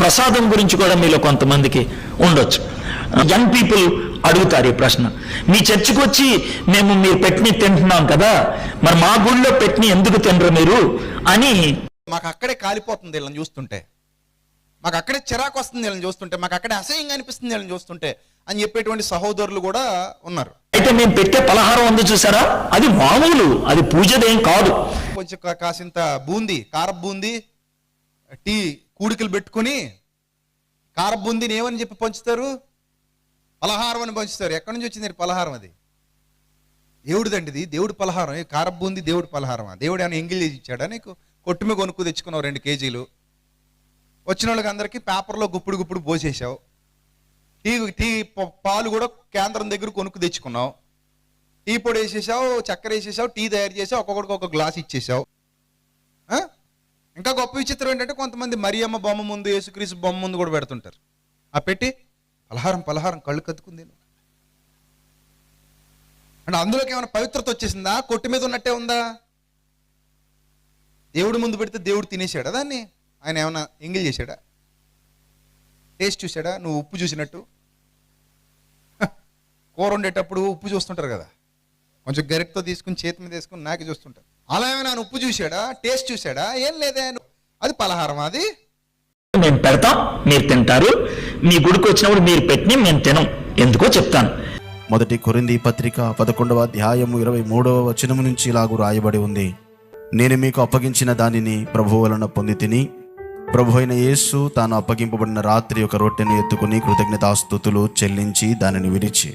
ప్రసాదం గురించి కూడా మీలో కొంతమందికి ఉండొచ్చు. యంగ్ పీపుల్ అడుగుతారు ఈ ప్రశ్న, మీ చర్చికి వచ్చి మేము మీరు పెట్టిని తింటున్నాం కదా, మరి మా గుళ్ళో పెట్టిని ఎందుకు తినరు మీరు అని. మాకు అక్కడే కాలిపోతుంది వీళ్ళని చూస్తుంటే, మాకు అక్కడే చిరాకు వస్తుంది వీళ్ళని చూస్తుంటే, మాకు అక్కడే అసహ్యంగా అనిపిస్తుంది వీళ్ళని చూస్తుంటే అని చెప్పేటువంటి సహోదరులు కూడా ఉన్నారు. అయితే మేము పెట్టే పలహారం ఉంది చూసారా, అది మామూలు, అది పూజదేం కాదు. కొంచెం కాసింత బూందీ, కార బూందీ, టీ కూడికలు పెట్టుకుని కార బూందీని ఏమని చెప్పి పంచుతారు, పలహారం అని పంచుతారు. ఎక్కడి నుంచి వచ్చింది పలహారం? అది దేవుడిదండి, ఇది దేవుడి పలహారం. కార బూందీ దేవుడి పలహారం. దేవుడు ఏమైనా ఎంగిల్ చేసి ఇచ్చాడా నీకు? కొట్టుమే కొనుక్కు తెచ్చుకున్నావు 2 కేజీలు, వచ్చిన వాళ్ళకి అందరికీ పేపర్లో గుప్పుడు పోసేసావు. టీ పాలు కూడా కేంద్రం దగ్గర కొనుక్కు తెచ్చుకున్నావు. టీ పొడి వేసేసావు, చక్కెర వేసేసావు, టీ తయారు చేసావు, ఒక్కొక్కడికి ఒక గ్లాస్ ఇచ్చేసావు. ఇంకా గొప్ప విచిత్రం ఏంటంటే కొంతమంది మరియమ్మ బొమ్మ ముందు, యేసుక్రీస్తు బొమ్మ ముందు కూడా పెడుతుంటారు. ఆ పెట్టి పలహారం కళ్ళు కత్తుకుంది అంటే అందులోకి ఏమైనా పవిత్రత వచ్చేసిందా? కొట్టు మీద ఉన్నట్టే ఉందా? దేవుడి ముందు పెడితే దేవుడు తినేసాడా దాన్ని? ఆయన ఏమైనా ఎంగిల్ చేశాడా? టేస్ట్ చూసాడా? నువ్వు ఉప్పు చూసినట్టు కూర వండేటప్పుడు ఉప్పు చూస్తుంటారు కదా, కొంచెం గరిటతో తీసుకుని చేతి మీద వేసుకుని నాకి చూస్తుంటారు. అలా ఏమైనా ఉప్పు చూశాడా? టేస్ట్ చూశాడా? ఏం లేదే. అది పలహారం. అది మేము పెడతాం, మీరు తింటారు. మీ గుడికి వచ్చినప్పుడు మీరు పెట్టిన మేము తినం. ఎందుకో చెప్తాను. 1 కొరింథీ పత్రిక 11వ అధ్యాయము 23వ వచనము నుంచి ఇలాగు రాయబడి ఉంది, నేను మీకు అప్పగించిన దానిని ప్రభువు వలన పొంది తిని, ప్రభు అయిన యేసు తాను అప్పగింపబడిన రాత్రి ఒక రొట్టెను ఎత్తుకుని కృతజ్ఞతాస్తుతులు చెల్లించి దానిని విరిచి,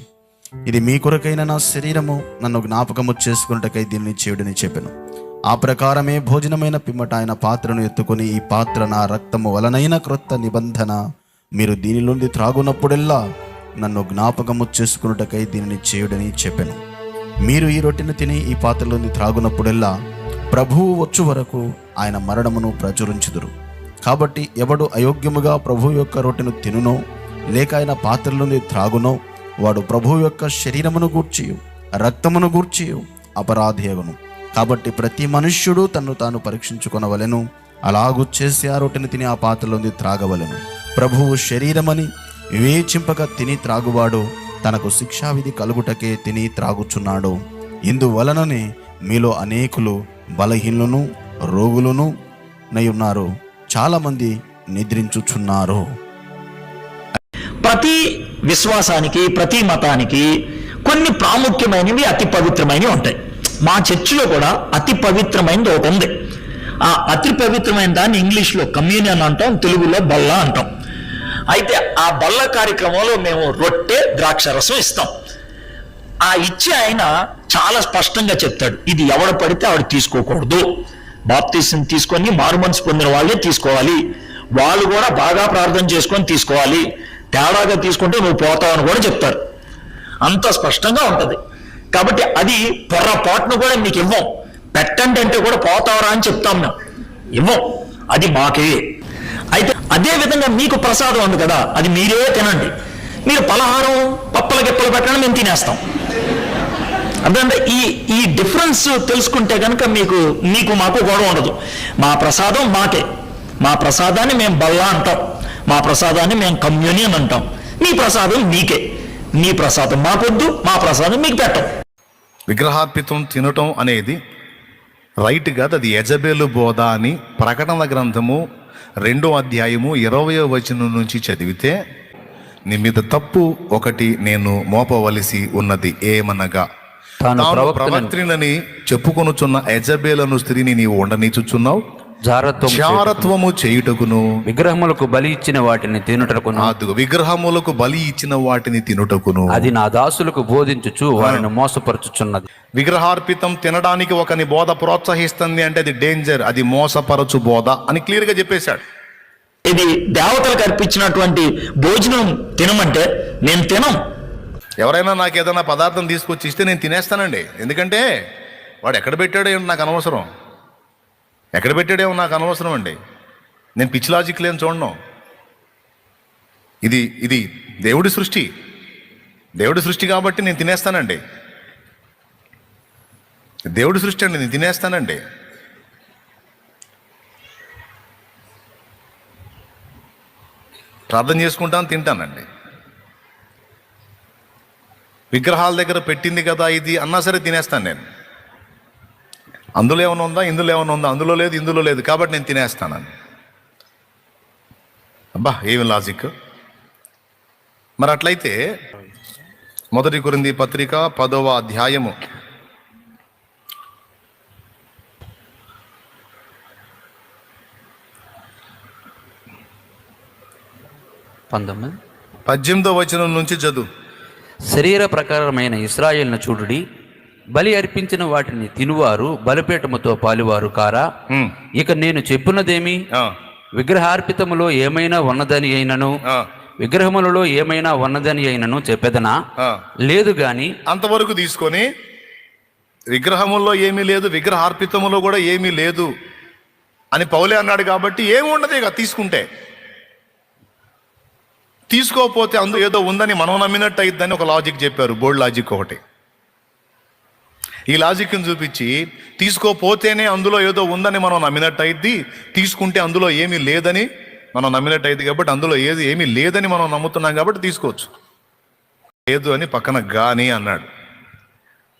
ఇది మీ కొరకైన నా శరీరము, నన్ను జ్ఞాపకము చేసుకున్నటకై దీనిని చేయుడని చెప్పెను. ఆ ప్రకారమే భోజనమైన పిమ్మట ఆయన పాత్రను ఎత్తుకుని, ఈ పాత్ర నా రక్తము వలనైన క్రొత్త నిబంధన, మీరు దీని నుండి త్రాగునప్పుడెల్లా నన్ను జ్ఞాపకము చేసుకున్నటకై దీనిని చేయుడని చెప్పెను. మీరు ఈ రొట్టెను తిని ఈ పాత్రలోని త్రాగునప్పుడెల్లా ప్రభువు వచ్చు వరకు ఆయన మరణమును ప్రచురించుదురు. కాబట్టి ఎవడు అయోగ్యముగా ప్రభువు యొక్క రొట్టెను తినునో లేక ఆయన పాత్రలోని త్రాగునో వాడు ప్రభువు యొక్క శరీరమును గూర్చి రక్తమును గూర్చి అపరాధియగును. కాబట్టి ప్రతి మనుష్యుడు తన్ను తాను పరీక్షించుకొనవలెను, అలాగూ చేసి ఆ రొట్టెను తిని ఆ పాత్రలోని త్రాగవలెను. ప్రభువు శరీరమని వివేచింపక తిని త్రాగువాడు తనకు శిక్షావిధి కలుగుటకే తిని త్రాగుచున్నాడు. ఇందువలననే మీలో అనేకులు బలహీనులను రోగులను నయ్యున్నారు, చాలా మంది నిద్రించుచున్నారు. ప్రతి విశ్వాసానికి, ప్రతి మతానికి కొన్ని ప్రాముఖ్యమైనవి, అతి పవిత్రమైనవి ఉంటాయి. మా చర్చిలో కూడా అతి పవిత్రమైనది ఒకటి ఉంది. ఆ అతి పవిత్రమైన దాన్ని ఇంగ్లీష్లో కమ్యూనియన్ అంటాం, తెలుగులో బల్ల అంటాం. అయితే ఆ బల్ల కార్యక్రమంలో మేము రొట్టె, ద్రాక్షరసం ఇస్తాం. ఆ ఇచ్చే ఆయన చాలా స్పష్టంగా చెప్తాడు, ఇది ఎవడ పడితే ఆవిడ తీసుకోకూడదు, బాప్తిసం తీసుకొని మారుమనసు పొందిన వాళ్ళే తీసుకోవాలి, వాళ్ళు కూడా బాగా ప్రార్థన చేసుకొని తీసుకోవాలి, తేడాగా తీసుకుంటే నువ్వు పోతావు అని కూడా చెప్తారు. అంత స్పష్టంగా ఉంటుంది. కాబట్టి అది పొర్రపాటును కూడా మీకు ఇవ్వం. పెట్టండి అంటే కూడా పోతావరా అని చెప్తాం, మేము ఇవ్వం, అది మాకే. అయితే అదే విధంగా మీకు ప్రసాదం ఉంది కదా, అది మీరే తినండి. మీరు పలహారం పప్పల గిప్పలు పెట్టండి, మేము తినేస్తాం. అర్థంటే ఈ డిఫరెన్స్ తెలుసుకుంటే కనుక మీకు మాకు గొడవ ఉండదు. మా ప్రసాదం మాకే, మా ప్రసాదాన్ని మేము బల్లా అంటాం, మా ప్రసాదాన్ని మేము కమ్యూనియన్ అంటాం. మీ ప్రసాదం మీకే, మీ ప్రసాదం మాకొద్దు, మా ప్రసాదం మీకు పెట్టం. విగ్రహార్పితం తినటం అనేది రైట్ కాదు, అది యెజబెలు బోధ అని ప్రకటన గ్రంథము 2వ అధ్యాయము 20వ వచనం నుంచి చదివితే, నీ మీద తప్పు ఒకటి నేను మోపవలసి ఉన్నది, ఏమనగా తాను ప్రవక్త్రినని చెప్పుకొనుచున్న యెజబెలను స్త్రీని నీవు ఉండనిచుచున్నావు, జారత్వము చేయుటకును విగ్రహములకు బలి ఇచ్చిన వాటిని తినుటకును, విగ్రహములకు బలి ఇచ్చిన వాటిని తినుటకును అది నా దాసులకు బోధించుచు వారిని మోసపరచుచున్నది. విగ్రహార్పితం తినడానికి ఒకని బోధ ప్రోత్సహిస్తుంది అంటే అది డేంజర్, అది మోసపరచు బోధ అని క్లియర్ గా చెప్పేశాడు. ఇది దేవతలకు అర్పించినటువంటి భోజనం తినమంటే నేను తినం. ఎవరైనా నాకు ఏదైనా పదార్థం తీసుకొచ్చి ఇస్తే నేను తినేస్తానండి. ఎందుకంటే వాడు ఎక్కడ పెట్టాడో నాకు అనవసరం, ఎక్కడ పెట్టాడేమో నాకు అనవసరం అండి. నేను పిచ్చి లాజిక్ లేని చూడను. ఇది దేవుడి సృష్టి కాబట్టి నేను తినేస్తానండి. దేవుడి సృష్టి అండి, నేను తినేస్తానండి. ప్రార్థన చేసుకుంటాను, తింటానండి. విగ్రహాల దగ్గర పెట్టింది కదా ఇది అన్నా సరే తినేస్తాను నేను. అందులో ఏమైనా ఉందా, ఇందులో ఏమైనా ఉందా, అందులో లేదు ఇందులో లేదు కాబట్టి నేను తినేస్తానని. అబ్బా ఏమి లాజిక్. మరి అట్లయితే 1 కొరింథీ పత్రిక 10వ అధ్యాయము 18వ వచనం నుంచి చదువు. శరీర ప్రకారమైన ఇశ్రాయేలును చూడుడి, బలి అర్పించిన వాటిని తినువారు బలిపీఠముతో పాలువారు కారా? ఇక నేను చెప్పున్నదేమి? విగ్రహార్పితములో ఏమైనా ఉన్నదని అయినను విగ్రహములలో ఏమైనా ఉన్నదని అయినను చెప్పేదనా? లేదు గాని. అంతవరకు తీసుకొని విగ్రహముల్లో ఏమీ లేదు, విగ్రహార్పితములో కూడా ఏమీ లేదు అని పౌలే అన్నాడు కాబట్టి ఏమి ఉండదు ఇక తీసుకుంటే. తీసుకోకపోతే అందులో ఏదో ఉందని మనం నమ్మినట్టు అయిద్దని ఒక లాజిక్ చెప్పారు, బోల్డ్ లాజిక్ ఒకటి. ఈ లాజిక్ని చూపించి తీసుకోపోతేనే అందులో ఏదో ఉందని మనం నమ్మినట్టు అయింది, తీసుకుంటే అందులో ఏమీ లేదని మనం నమ్మినట్టు అయింది. కాబట్టి అందులో ఏమీ లేదని మనం నమ్ముతున్నాం కాబట్టి తీసుకోవచ్చు. లేదు అని పక్కన గాని అన్నాడు.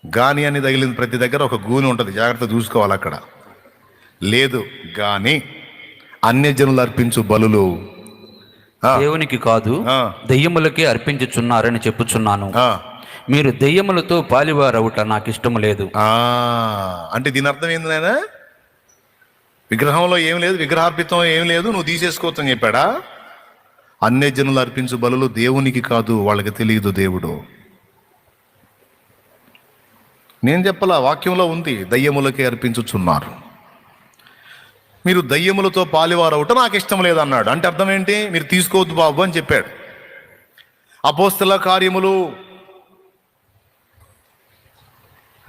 గాని అని తగిలిన ప్రతి దగ్గర ఒక గూని ఉంటుంది, జాగ్రత్త చూసుకోవాలి. అక్కడ లేదు గాని అన్యజనులు అర్పించు బలులు దేవునికి కాదు దెయ్యములకే అర్పించుచున్నారని చెప్పుచున్నాను. మీరు దెయ్యములతో పాలివారవుట నాకు ఇష్టము లేదు. అంటే దీని అర్థం ఏంది నాయన? విగ్రహంలో ఏం లేదు, విగ్రహార్పితం ఏం లేదు, నువ్వు తీసేసుకోవచ్చు అని చెప్పాడా? అన్యజనులు అర్పించు బలులు దేవునికి కాదు, వాళ్ళకి తెలియదు దేవుడు. నేను చెప్పలా, వాక్యంలో ఉంది, దయ్యములకే అర్పించుచున్నారు. మీరు దయ్యములతో పాలివారవుట నాకు ఇష్టం లేదన్నాడు. అంటే అర్థం ఏంటి? మీరు తీసుకోవద్దు బాబు అని చెప్పాడు. అపోస్తల కార్యములు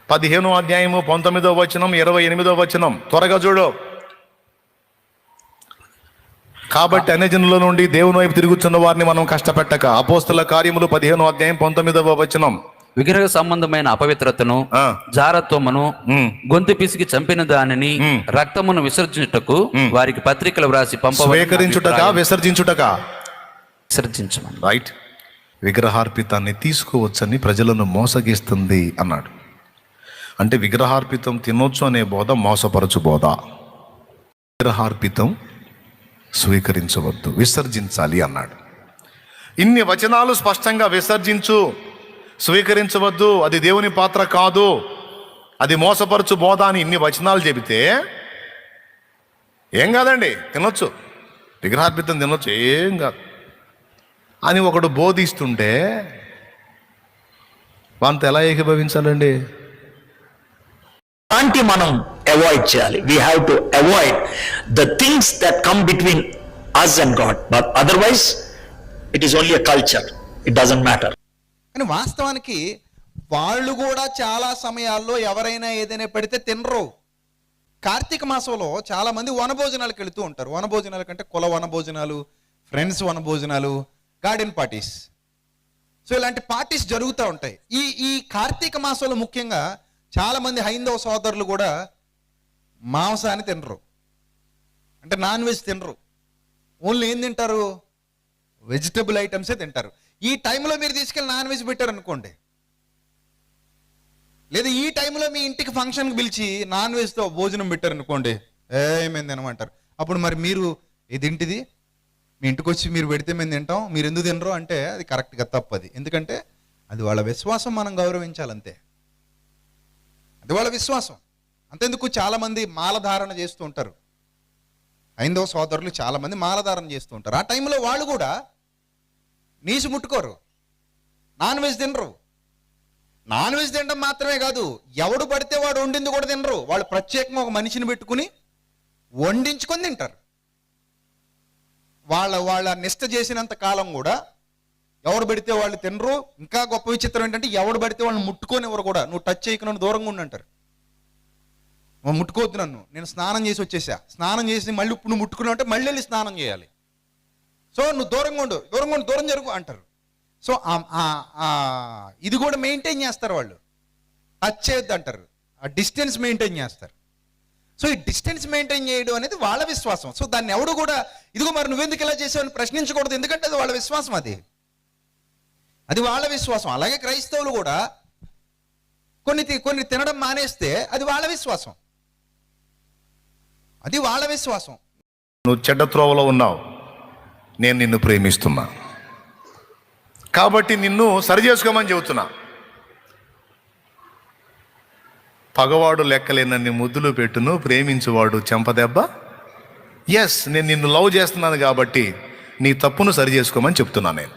15వ అధ్యాయము 19వ వచనం 28వ వచనం త్వరగా చూడు. కాబట్టి అన్యజనుల నుండి దేవుని వైపు తిరుగుతున్న వారిని మనం కష్టపెట్టక. అపోస్తల కార్యములు 15వ అధ్యాయం 19వ వచనం. విగ్రహ సంబంధమైన అపవిత్రతను, జారత్వమును, గొంతు పిసికి చంపిన దానిని, రక్తమును విసర్జించుటకు వారికి పత్రికలు వ్రాసి స్వీకరించుటకా విసర్జించుటకా? విసర్జించమని. రైట్. విగ్రహార్పితాన్ని తీసుకోవచ్చని ప్రజలను మోసగిస్తుంది అన్నాడు. అంటే విగ్రహార్పితం తినొచ్చు అనే బోధ మోసపరచు బోధ. విగ్రహార్పితం స్వీకరించవద్దు, విసర్జించాలి అన్నాడు. ఇన్ని వచనాలు స్పష్టంగా విసర్జించు, స్వీకరించవద్దు, అది దేవుని పాత్ర కాదు, అది మోసపరచు బోధ అని ఇన్ని వచనాలు చెబితే ఏం కాదండి, తినొచ్చు, విగ్రహార్పితం తినొచ్చు, ఏం కాదు అని ఒకడు బోధిస్తుంటే వాంతో ఎలా ఏకీభవించాలండి? అలాంటి మనం అవాయిడ్ చేయాలి. We have to avoid the things that come between us and God, but otherwise it is only a culture, it doesn't matter. కానీ వాస్తవానికి వాళ్ళు కూడా చాలా సమయాల్లో ఎవరైనా ఏదైనా పెడితే తినరు. కార్తీక మాసంలో చాలా మంది వనభోజనాలకు వెళుతూ ఉంటారు. వనభోజనాల కంటే కుల వనభోజనాలు, ఫ్రెండ్స్ వనభోజనాలు, గార్డెన్ పార్టీస్. సో ఇలాంటి పార్టీస్ జరుగుతూ ఉంటాయి. ఈ కార్తీక మాసంలో ముఖ్యంగా చాలా మంది హైందవ సోదరులు కూడా మాంసాన్ని తినరు, అంటే నాన్ వెజ్ తినరు. ఓన్లీ ఏం తింటారు? వెజిటబుల్ ఐటమ్సే తింటారు. ఈ టైంలో మీరు తీసుకెళ్ళి నాన్ వెజ్ పెట్టారు అనుకోండి, లేదా ఈ టైంలో మీ ఇంటికి ఫంక్షన్కి పిలిచి నాన్ వెజ్తో భోజనం పెట్టారు అనుకోండి, ఏమైంది తినమంటారు. అప్పుడు మరి మీరు ఇదేంటిది, మీ ఇంటికి వచ్చి మీరు పెడితే మేము తింటాం, మీరు ఎందుకు తినరు అంటే అది కరెక్ట్గా తప్పది. ఎందుకంటే అది వాళ్ళ విశ్వాసం, మనం గౌరవించాలంతే. అది వాళ్ళ విశ్వాసం. అంతెందుకు చాలామంది మాలధారణ చేస్తూ ఉంటారు. హైందవ సోదరులు చాలామంది మాలధారణ చేస్తూ ఉంటారు. ఆ టైంలో వాళ్ళు కూడా నీసు ముట్టుకోరు, నాన్ వెజ్ తినరు. నాన్ వెజ్ తినడం మాత్రమే కాదు, ఎవడు పడితే వాడు వండింది కూడా తినరు. వాళ్ళు ప్రత్యేకంగా ఒక మనిషిని పెట్టుకుని వండించుకొని తింటారు. వాళ్ళ నిష్ట చేసినంత కాలం కూడా ఎవడు పడితే వాళ్ళు తినరు. ఇంకా గొప్ప విచిత్రం ఏంటంటే ఎవడు పడితే వాళ్ళని ముట్టుకొని ఎవరు కూడా, నువ్వు టచ్ చేయకు, నన్ను దూరంగా ఉండంటారు. ముట్టుకోవద్దు నన్ను, నేను స్నానం చేసి వచ్చేసా, స్నానం చేసి మళ్ళీ ఇప్పుడు నువ్వు ముట్టుకున్నావు అంటే మళ్ళీ వెళ్ళి స్నానం చేయాలి. సో నువ్వు దూరంగా ఉండు, దూరం జరుగు అంటారు. సో ఇది కూడా మెయింటైన్ చేస్తారు వాళ్ళు. టచ్ చేయొద్దు అంటారు, ఆ డిస్టెన్స్ మెయింటైన్ చేస్తారు. సో ఈ డిస్టెన్స్ మెయింటైన్ చేయడం అనేది వాళ్ళ విశ్వాసం. సో దాన్ని ఎవడు కూడా ఇదిగో మరి నువ్వెందుకు ఇలా చేసావని ప్రశ్నించకూడదు, ఎందుకంటే అది వాళ్ళ విశ్వాసం, అది వాళ్ళ విశ్వాసం. అలాగే క్రైస్తవులు కూడా కొన్ని తినడం మానేస్తే అది వాళ్ళ విశ్వాసం, అది వాళ్ళ విశ్వాసం. నువ్వు చెడ్డ త్రోవలో ఉన్నావు, నేను నిన్ను ప్రేమిస్తున్నా కాబట్టి నిన్ను సరి చేసుకోమని చెబుతున్నా. పగవాడు లెక్కలేనన్ని ముద్దులు పెట్టును, ప్రేమించువాడు చెంపదెబ్బ. ఎస్, నేను నిన్ను లవ్ చేస్తున్నాను కాబట్టి నీ తప్పును సరి చేసుకోమని చెప్తున్నా నేను.